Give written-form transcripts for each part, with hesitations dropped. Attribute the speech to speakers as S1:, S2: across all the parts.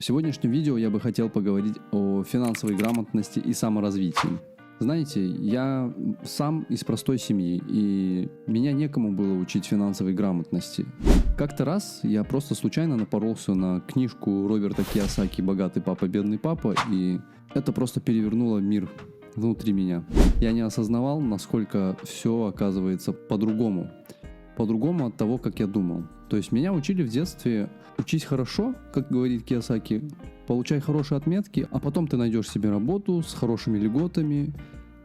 S1: В сегодняшнем видео я бы хотел поговорить о финансовой грамотности и саморазвитии. Знаете, я сам из простой семьи, и меня некому было учить финансовой грамотности. Как-то раз я просто случайно напоролся на книжку Роберта Кийосаки «Богатый папа, бедный папа», и это просто перевернуло мир внутри меня. Я не осознавал, насколько все оказывается по-другому. По-другому от того, как я думал. То есть меня учили в детстве учись хорошо, как говорит Кийосаки, получай хорошие отметки, а потом ты найдешь себе работу с хорошими льготами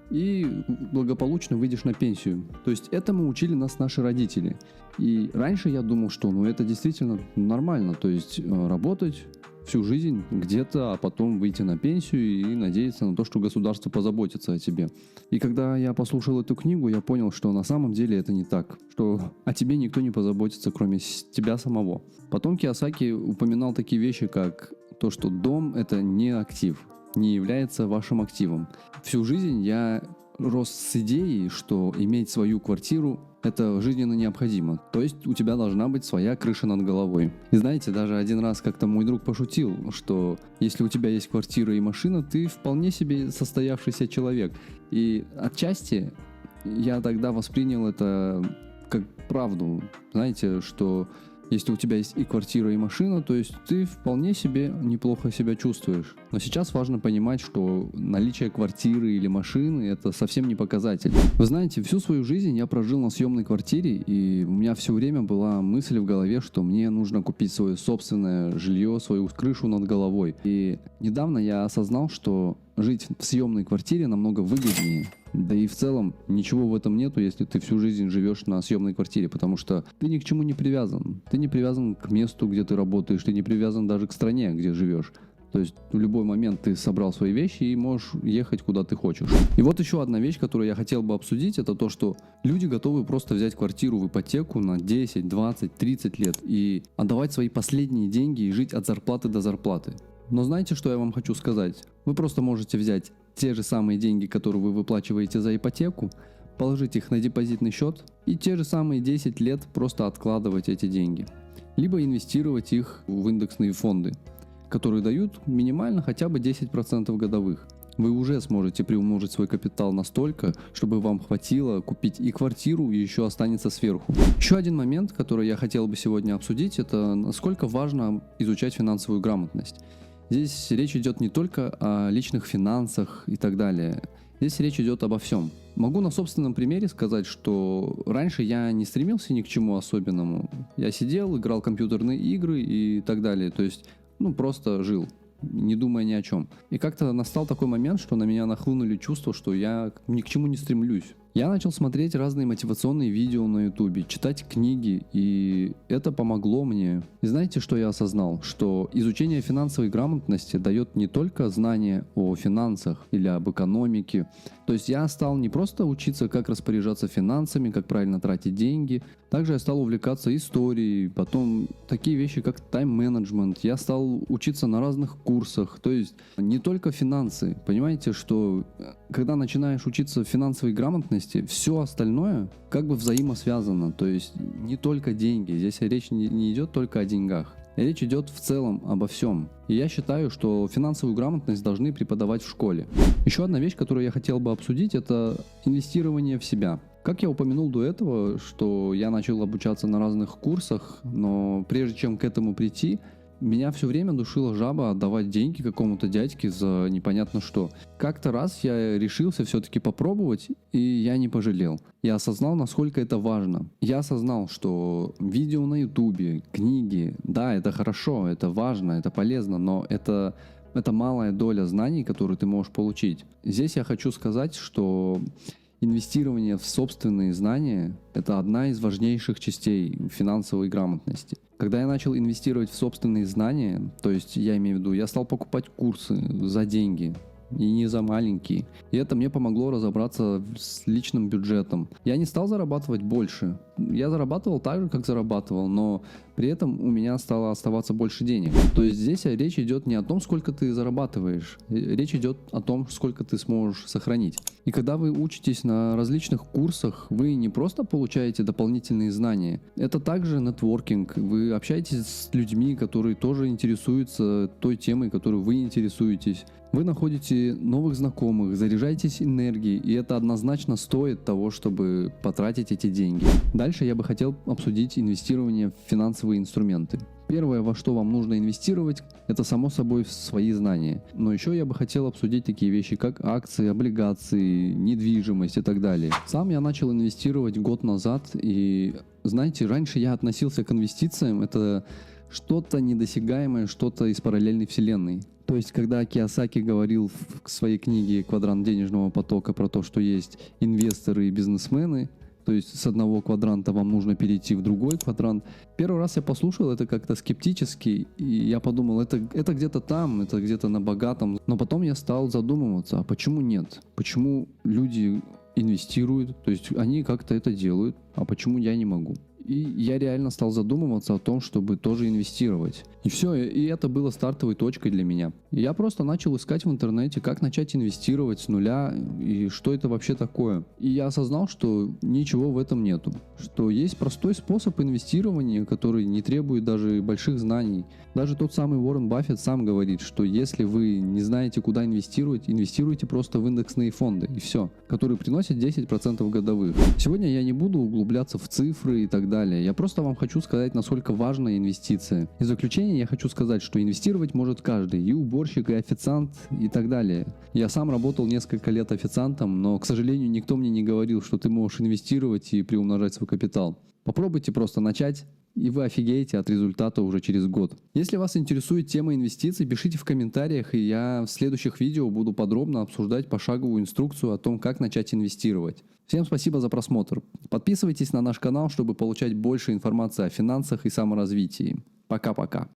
S1: и благополучно выйдешь на пенсию. То есть этому учили нас наши родители. И раньше я думал, что это действительно нормально, то есть работать всю жизнь где-то, а потом выйти на пенсию и надеяться на то, что государство позаботится о тебе. И когда я послушал эту книгу, я понял, что на самом деле это не так, что о тебе никто не позаботится, кроме тебя самого. Потом Кийосаки упоминал такие вещи, как то, что дом — это не актив, не является вашим активом. Всю жизнь я рос с идеей, что иметь свою квартиру — это жизненно необходимо. То есть у тебя должна быть своя крыша над головой. И знаете, даже один раз как-то мой друг пошутил, что если у тебя есть квартира и машина, ты вполне себе состоявшийся человек. И отчасти я тогда воспринял это как правду. Знаете, что если у тебя есть и квартира, и машина, то есть ты вполне себе неплохо себя чувствуешь. Но сейчас важно понимать, что наличие квартиры или машины — это совсем не показатель. Вы знаете, всю свою жизнь я прожил на съемной квартире, и у меня все время была мысль в голове, что мне нужно купить свое собственное жилье, свою крышу над головой. И недавно я осознал, что жить в съемной квартире намного выгоднее. Да и в целом ничего в этом нету, если ты всю жизнь живешь на съемной квартире, потому что ты ни к чему не привязан. Ты не привязан к месту, где ты работаешь, ты не привязан даже к стране, где живешь. То есть в любой момент ты собрал свои вещи и можешь ехать куда ты хочешь. И вот еще одна вещь, которую я хотел бы обсудить, это то, что люди готовы просто взять квартиру в ипотеку на 10, 20, 30 лет и отдавать свои последние деньги и жить от зарплаты до зарплаты. Но знаете, что я вам хочу сказать? Вы просто можете взять те же самые деньги, которые вы выплачиваете за ипотеку, положить их на депозитный счет и те же самые 10 лет просто откладывать эти деньги. Либо инвестировать их в индексные фонды, которые дают минимально хотя бы 10% годовых. Вы уже сможете приумножить свой капитал настолько, чтобы вам хватило купить и квартиру, и еще останется сверху. Еще один момент, который я хотел бы сегодня обсудить, это насколько важно изучать финансовую грамотность. Здесь речь идет не только о личных финансах и так далее. Здесь речь идет обо всем. Могу на собственном примере сказать, что раньше я не стремился ни к чему особенному. Я сидел, играл в компьютерные игры и так далее. То есть, просто жил, не думая ни о чем. И как-то настал такой момент, что на меня нахлынули чувства, что я ни к чему не стремлюсь. Я начал смотреть разные мотивационные видео на ютубе, читать книги, и это помогло мне. И знаете, что я осознал? Что изучение финансовой грамотности дает не только знания о финансах или об экономике. То есть я стал не просто учиться, как распоряжаться финансами, как правильно тратить деньги. Также я стал увлекаться историей, потом такие вещи, как тайм-менеджмент. Я стал учиться на разных курсах. То есть не только финансы. Понимаете, что когда начинаешь учиться финансовой грамотности, все остальное как бы взаимосвязано. То есть не только деньги. Здесь речь не идет только о деньгах. Речь идет в целом обо всем. И я считаю, что финансовую грамотность должны преподавать в школе. Еще одна вещь, которую я хотел бы обсудить, это инвестирование в себя. Как я упомянул до этого, что я начал обучаться на разных курсах, но прежде чем к этому прийти, меня все время душила жаба отдавать деньги какому-то дядьке за непонятно что. Как-то раз я решился все-таки попробовать, и я не пожалел. Я осознал, насколько это важно. Я осознал, что видео на ютубе, книги, да, это хорошо, это важно, это полезно, но это малая доля знаний, которые ты можешь получить. Здесь я хочу сказать, что инвестирование в собственные знания – это одна из важнейших частей финансовой грамотности. Когда я начал инвестировать в собственные знания, то есть я имею в виду, я стал покупать курсы за деньги, и не за маленькие. И это мне помогло разобраться с личным бюджетом. Я не стал зарабатывать больше, я зарабатывал так же, как зарабатывал, но при этом у меня стало оставаться больше денег. То есть здесь речь идет не о том, сколько ты зарабатываешь, речь идет о том, сколько ты сможешь сохранить. И когда вы учитесь на различных курсах, вы не просто получаете дополнительные знания, это также нетворкинг, вы общаетесь с людьми, которые тоже интересуются той темой, которой вы интересуетесь. Вы находите новых знакомых, заряжаетесь энергией, и это однозначно стоит того, чтобы потратить эти деньги. Дальше я бы хотел обсудить инвестирование в финансовые инструменты. Первое, во что вам нужно инвестировать, это само собой в свои знания. Но еще я бы хотел обсудить такие вещи, как акции, облигации, недвижимость и так далее. Сам я начал инвестировать год назад, и знаете, раньше я относился к инвестициям, это что-то недосягаемое, что-то из параллельной вселенной. То есть, когда Кийосаки говорил в своей книге «Квадрант денежного потока» про то, что есть инвесторы и бизнесмены, то есть с одного квадранта вам нужно перейти в другой квадрант. Первый раз я послушал это как-то скептически, и я подумал, это где-то там, это где-то на богатом. Но потом я стал задумываться, а почему нет? Почему люди инвестируют, то есть они как-то это делают, а почему я не могу? И я реально стал задумываться о том, чтобы тоже инвестировать. И все, и это было стартовой точкой для меня. И я просто начал искать в интернете, как начать инвестировать с нуля, и что это вообще такое. И я осознал, что ничего в этом нету. Что есть простой способ инвестирования, который не требует даже больших знаний. Даже тот самый Уоррен Баффет сам говорит, что если вы не знаете, куда инвестировать, инвестируйте просто в индексные фонды, и все, которые приносят 10% годовых. Сегодня я не буду углубляться в цифры и так далее. Я просто вам хочу сказать, насколько важна инвестиция. И в заключение я хочу сказать, что инвестировать может каждый, и уборщик, и официант, и так далее. Я сам работал несколько лет официантом, но, к сожалению, никто мне не говорил, что ты можешь инвестировать и приумножать свой капитал. Попробуйте просто начать, и вы офигеете от результата уже через год. Если вас интересует тема инвестиций, пишите в комментариях, и я в следующих видео буду подробно обсуждать пошаговую инструкцию о том, как начать инвестировать. Всем спасибо за просмотр. Подписывайтесь на наш канал, чтобы получать больше информации о финансах и саморазвитии. Пока-пока.